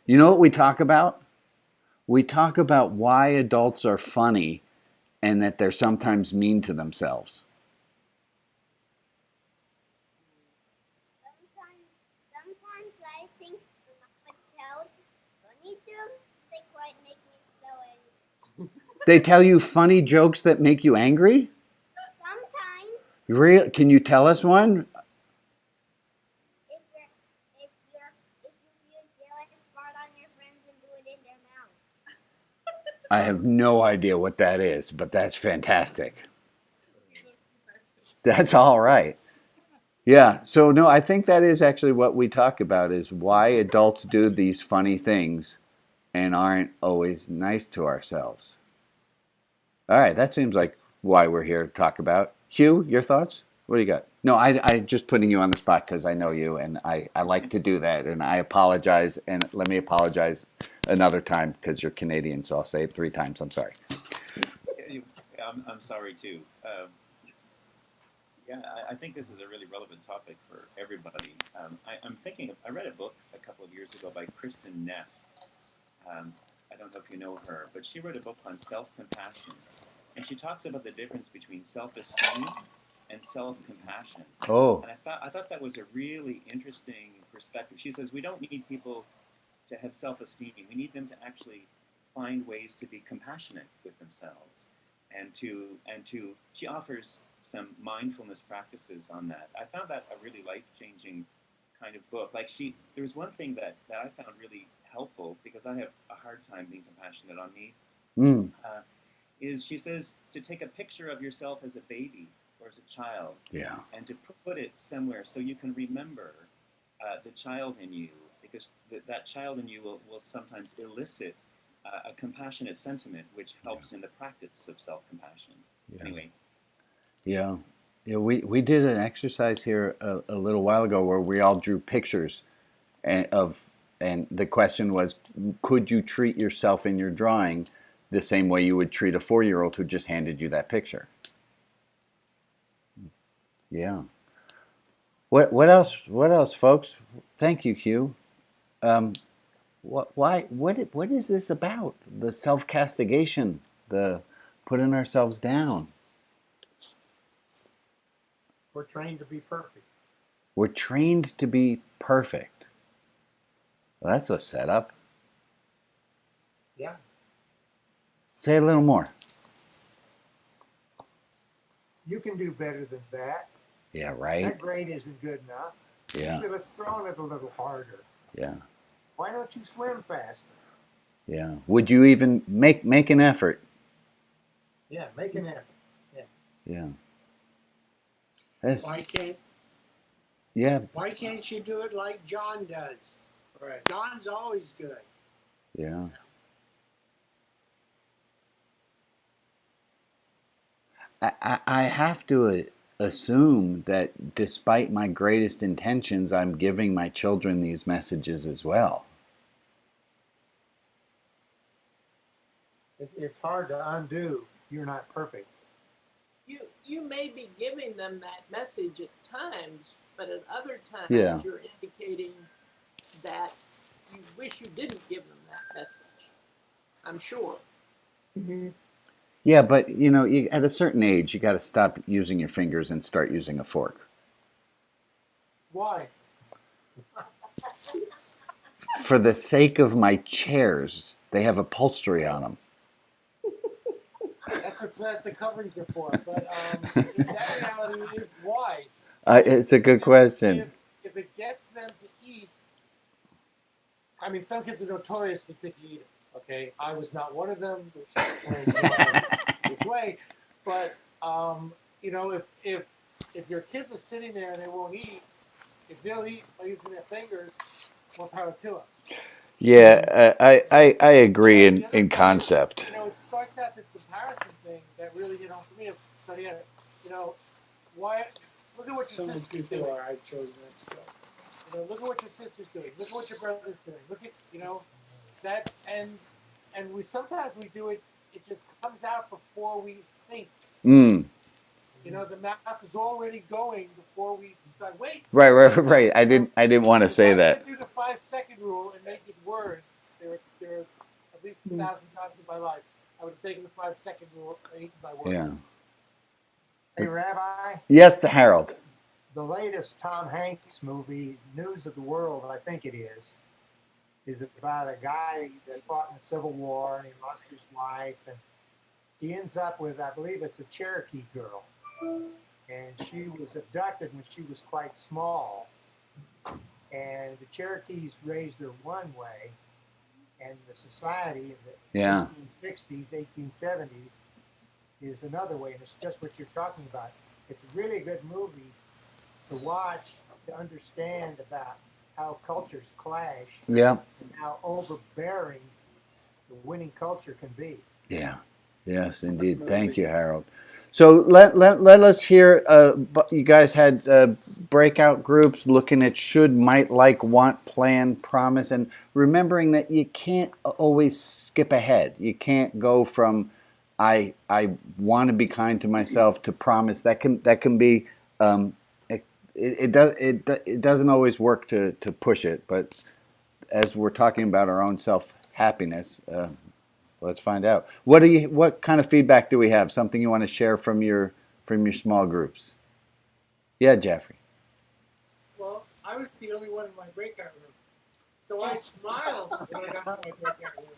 You know what we talk about? We talk about why adults are funny and that they're sometimes mean to themselves. Sometimes I think when I tell funny jokes, they quite make me so angry. They tell you funny jokes that make you angry? Sometimes, Can you tell us one? if you yell and fart on your friends and blew it in their mouth. I have no idea what that is, but that's fantastic. That's all right. Yeah, so no, I think that is actually what we talk about, is why adults do these funny things and aren't always nice to ourselves. All right, that seems like why we're here to talk about. Hugh, your thoughts? What do you got? No, I just putting you on the spot because I know you, and I like to do that, and I apologize, and let me apologize another time because you're Canadian, so I'll say it 3 times. I'm sorry. I'm sorry too. Yeah, I think this is a really relevant topic for everybody. I'm thinking, I read a book a couple of years ago by Kristen Neff. I don't know if you know her, but she wrote a book on self-compassion. And she talks about the difference between self-esteem and self-compassion. Oh. And I thought that was a really interesting perspective. She says we don't need people to have self-esteem. We need them to actually find ways to be compassionate with themselves, and to she offers some mindfulness practices on that. I found that a really life-changing kind of book. Like there was one thing that I found really helpful, because I have a hard time being compassionate on me. Mm. Is she says to take a picture of yourself as a baby or as a child, Yeah. and to put it somewhere so you can remember the child in you, because that child in you will sometimes elicit a compassionate sentiment, which helps in the practice of self-compassion. Yeah. Anyway. Yeah. Yeah, we did an exercise here a little while ago where we all drew pictures and the question was, could you treat yourself in your drawing the same way you would treat a 4-year-old who just handed you that picture? Yeah. What else, folks? Thank you, Hugh. What is this about? The self-castigation, the putting ourselves down. We're trained to be perfect. We're trained to be perfect. Well, that's a setup. Yeah. Say a little more. You can do better than that. Yeah, right. That grade isn't good enough. Yeah. You should have thrown it a little harder. Yeah. Why don't you swim faster? Yeah. Would you even make an effort? Yeah, make an effort. Yeah. Yeah. Why can't you do it like John does? Right. John's always good. Yeah. I have to assume that despite my greatest intentions, I'm giving my children these messages as well. It's hard to undo. You're not perfect. You may be giving them that message at times, but at other times you're indicating that you wish you didn't give them that message. I'm sure. Mm-hmm. Yeah, but at a certain age, you got to stop using your fingers and start using a fork. Why? For the sake of my chairs, they have upholstery on them. That's what plastic coverings are for. But that reality is why. It's a good question. If it gets them to eat, I mean, some kids are notoriously picky eaters. Okay, I was not one of them, which explains this way. But if your kids are sitting there and they won't eat, if they'll eat by using their fingers, more power to them. Yeah, I agree in concept. It starts out this comparison thing that really hit home for me. So why? Look at what your sister's doing. I chose that. Look at what your sister's doing. Look at what your brother's doing. Look at that, and we sometimes we do it. It just comes out before we think. Mm. The mouth is already going before we decide. Wait. Right. I didn't want to say that. I do the 5-second rule and make it words. There are at least 1,000 times in my life I would have taken the 5-second rule and eaten my words. Yeah. Hey, Rabbi. Yes, to Harold. The latest Tom Hanks movie, News of the World, I think it is about a guy that fought in the Civil War and he lost his wife, and he ends up with, I believe it's a Cherokee girl, and she was abducted when she was quite small, and the Cherokees raised her one way, and the society in the 1860s, 1870s is another way, and it's just what you're talking about. It's a really good movie to watch, to understand about how cultures clash, Yeah. and how overbearing the winning culture can be. Yeah. Yes, indeed. Thank you, Harold. So let us hear. You guys had breakout groups looking at should, might, like, want, plan, promise, and remembering that you can't always skip ahead. You can't go from I want to be kind to myself to promise. That can be. It doesn't always work to push it, but as we're talking about our own self-happiness, let's find out. What kind of feedback do we have? Something you want to share from your small groups? Yeah, Jeffrey. Well, I was the only one in my breakout room. So I smiled when I got to my breakout room.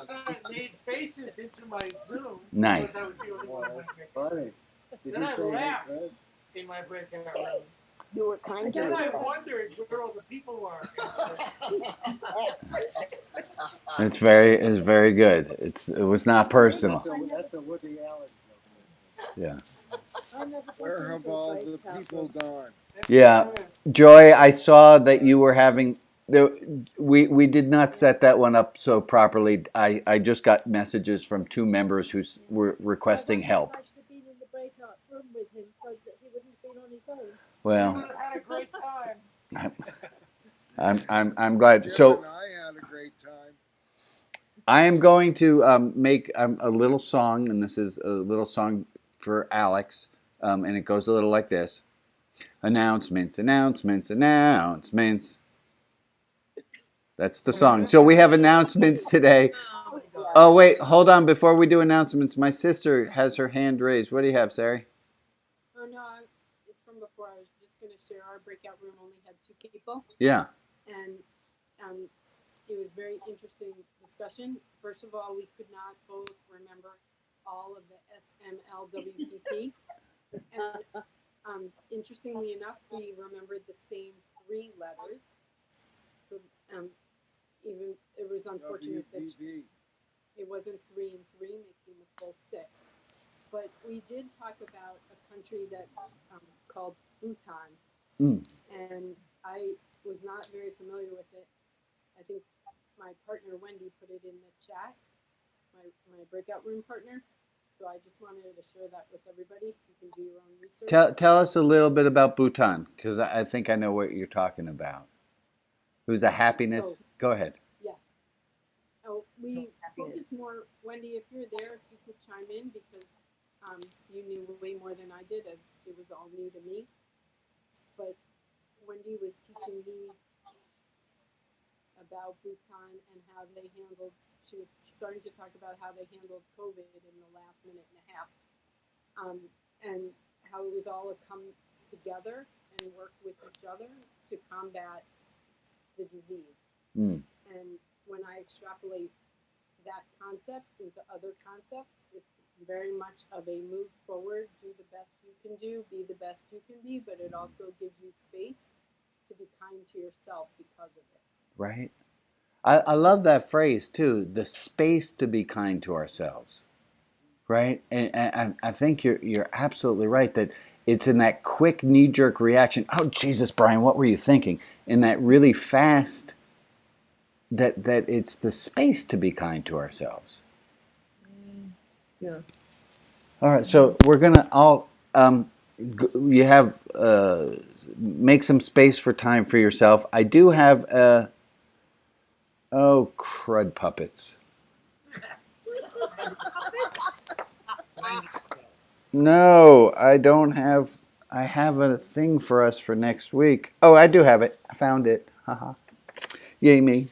I made faces into my Zoom. Nice. Because I was the only one in my breakout Funny. room. Did Then you I say hey, laughed Fred? in my breakout room. You were kind to Then I yourself. wondered where all the people were. It's very good. It was not personal. That's a Woody Allen joke. Yeah. I never got Where have into a all the breakout people room. gone? Yeah. Joy, I saw that you were having. We did not set that one up so properly. I just got messages from two members who were requesting help. I should have been in the breakout room with him so that he wouldn't have been on his own. We Well, would have had a great time. I'm glad. Jim So and I had a great time. I am going to make a little song, and this is a little song for Alex, and it goes a little like this: announcements, announcements, announcements. That's the song. So we have announcements today. Oh my God. Oh wait, hold on. Before we do announcements, my sister has her hand raised. What do you have, Sari? Oh no, it's from before. I was just going to share. Our breakout room only had 2 people, Yeah. and it was very interesting discussion. First of all, we could not both remember all of the SMLWPP, and interestingly enough, we remembered the same 3 letters. So even it was unfortunate that WPV. it wasn't 3 and 3, making a full 6. But we did talk about a country that called Bhutan, and I was not very familiar with it. I think my partner Wendy put it in the chat, my breakout room partner. So I just wanted to share that with everybody. You can do your own research. Tell us a little bit about Bhutan, because I think I know what you're talking about. It was a happiness. Oh. Go ahead. Yeah. Oh, we focus more. Wendy, if you're there, if you could chime in, because you knew way more than I did, as it was all new to me. But Wendy was teaching me about Bhutan and how they handled. She was starting to talk about how they handled COVID in the last minute and a half, and how it was all a come together and work with each other to combat the disease. And when I extrapolate that concept into other concepts, it's very much of a move forward, do the best you can do, be the best you can be, but it also gives you space to be kind to yourself because of it. Right. I love that phrase too, the space to be kind to ourselves. Right? And I think you're absolutely right that it's in that quick knee-jerk reaction. Oh, Jesus, Brian, what were you thinking? In that really fast, that it's the space to be kind to ourselves. Yeah. All right, so we're gonna all you have make some space for time for yourself. I do have crud puppets. No, I don't have. I have a thing for us for next week. Oh, I do have it. I found it. Haha. Yay me.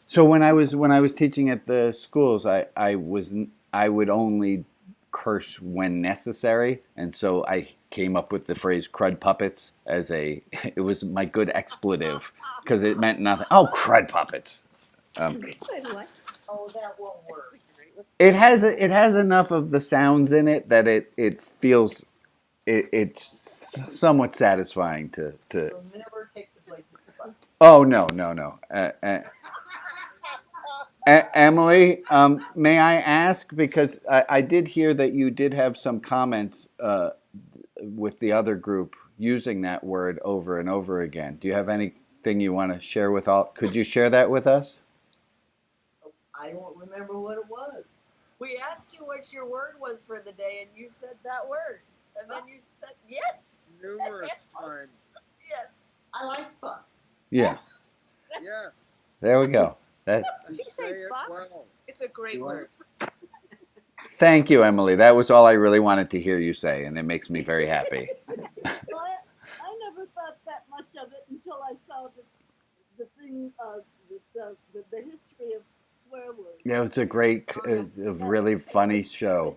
So when I was teaching at the schools, I would only curse when necessary, and so I came up with the phrase "crud puppets" as it was my good expletive because it meant nothing. Oh, crud puppets. Oh, that won't work. It has enough of the sounds in it that it feels it's somewhat satisfying to. You'll never take the place of the bus. Oh no. Emily, may I ask, because I did hear that you did have some comments with the other group using that word over and over again. Do you have anything you want to share with all? Could you share that with us? I don't remember what it was. We asked you what your word was for the day, and you said that word. And then you said yes. Numerous times. Yes. I like fun. Yeah. Yes. There we go. You say it well. It's a great word. Thank you, Emily. That was all I really wanted to hear you say, and it makes me very happy. Well, I never thought that much of it until I saw the thing, the history of swear words. Yeah, it's a great, a really funny show.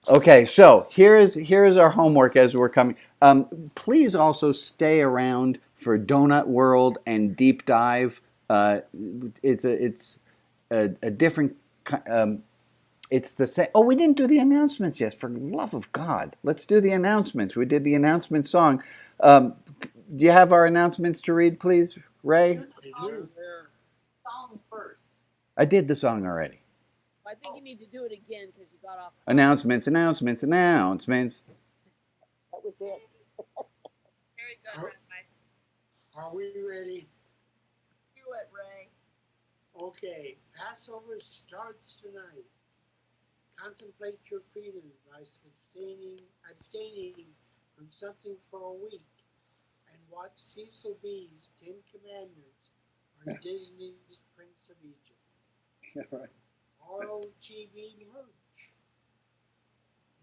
Okay, so here is our homework as we're coming. Please also stay around for Donut World and Deep Dive. It's a different. It's the same. Oh, we didn't do the announcements yet. For the love of God, let's do the announcements. We did the announcement song. Do you have our announcements to read, please, Ray? Song first. I did the song already. I think you need to do it again because you got off. Announcements, announcements, announcements. That was it. Very good, Rabbi. Are we ready? Do it, Ray. Okay, Passover starts tonight. Contemplate your freedom by abstaining from something for a week and watch Cecil B's 10 Commandments or Disney's Prince of Egypt. Yeah, right. ROTV merch.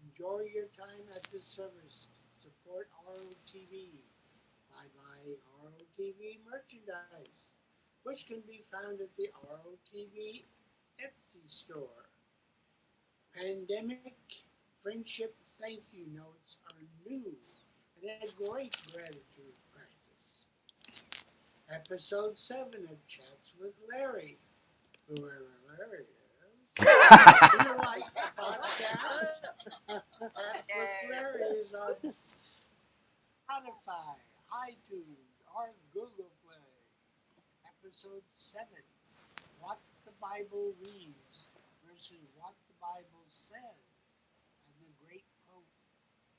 Enjoy your time at the service. Support ROTV by buying ROTV merchandise, which can be found at the ROTV Etsy store. Pandemic friendship thank you notes are new and a great gratitude practice. Episode 7 of Chats with Larry, whoever Larry is. Do you like the podcast? With Larry is on Spotify, iTunes, or Google Play. Episode 7, What the Bible Reads versus What the Bible Says, and the great quote,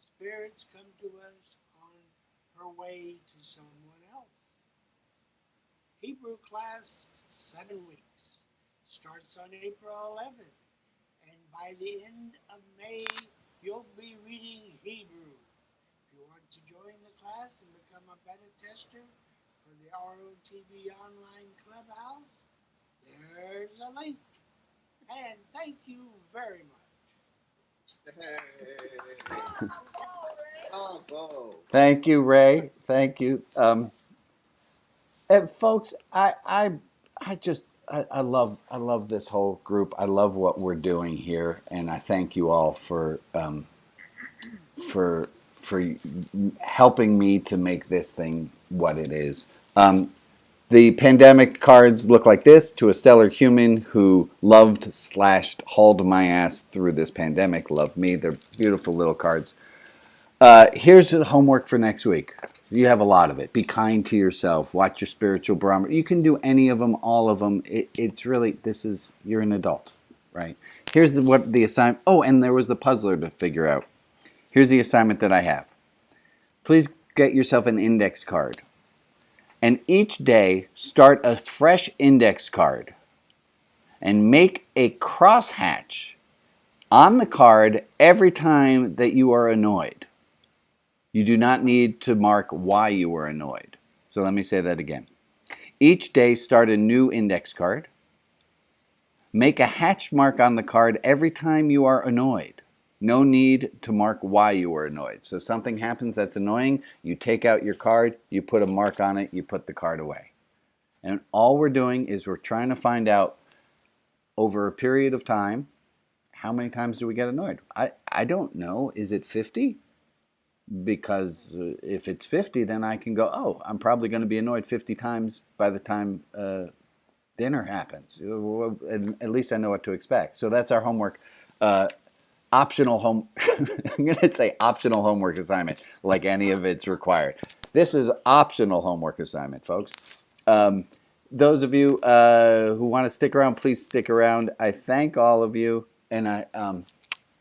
spirits come to us on her way to someone else. Hebrew class 7 weeks, starts on April 11th, and by the end of May, you'll be reading Hebrew. If you want to join the class and become a beta tester for the ROTV Online Clubhouse, there's a link. And thank you very much. Thank you, Ray. Thank you. And folks, I love this whole group. I love what we're doing here, and I thank you all for helping me to make this thing what it is. The pandemic cards look like this: to a stellar human who loved / hauled my ass through this pandemic. Love me. They're beautiful little cards. Here's the homework for next week. You have a lot of it. Be kind to yourself. Watch your spiritual barometer. You can do any of them, all of them. It's really, you're an adult, right? Here's what the assignment. Oh, and there was the puzzler to figure out. Here's the assignment that I have. Please get yourself an index card. And each day, start a fresh index card and make a crosshatch on the card every time that you are annoyed. You do not need to mark why you were annoyed. So let me say that again. Each day, start a new index card. Make a hatch mark on the card every time you are annoyed. No need to mark why you were annoyed. So something happens that's annoying, you take out your card, you put a mark on it, you put the card away. And all we're doing is we're trying to find out over a period of time, how many times do we get annoyed? I don't know. Is it 50? Because if it's 50, then I can go, oh, I'm probably going to be annoyed 50 times by the time dinner happens. At least I know what to expect. So that's our homework. Optional home. I'm going to say optional homework assignment, like any of it's required. This is optional homework assignment, folks. Those of you who want to stick around, please stick around. I thank all of you, and I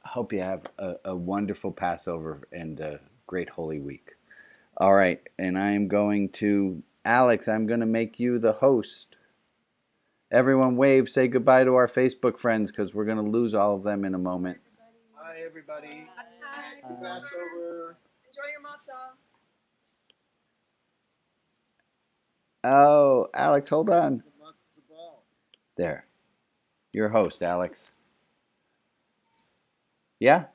hope you have a wonderful Passover and a great Holy Week. All right, and I am going to, Alex, I'm going to make you the host. Everyone wave, say goodbye to our Facebook friends because we're going to lose all of them in a moment. Bye, everybody. Bye. Happy Passover. Enjoy your matzah. Oh, Alex, hold on. There. You're host, Alex. Yeah?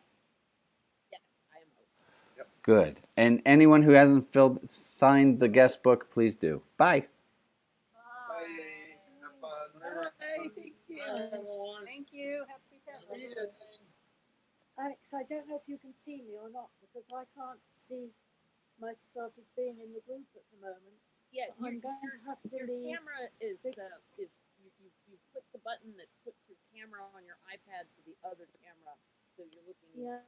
Yeah, I am host. Yep. Good. And anyone who hasn't signed the guest book, please do. Bye. Bye. Have fun. Bye. Thank you. Bye, everyone. Thank you. Happy Passover. Read it. Alex, I don't know if you can see me or not because I can't see myself as being in the group at the moment. Yeah, I'm going to have to your leave. camera is you click the button that puts your camera on your iPad to the other camera, so you're looking. Yeah,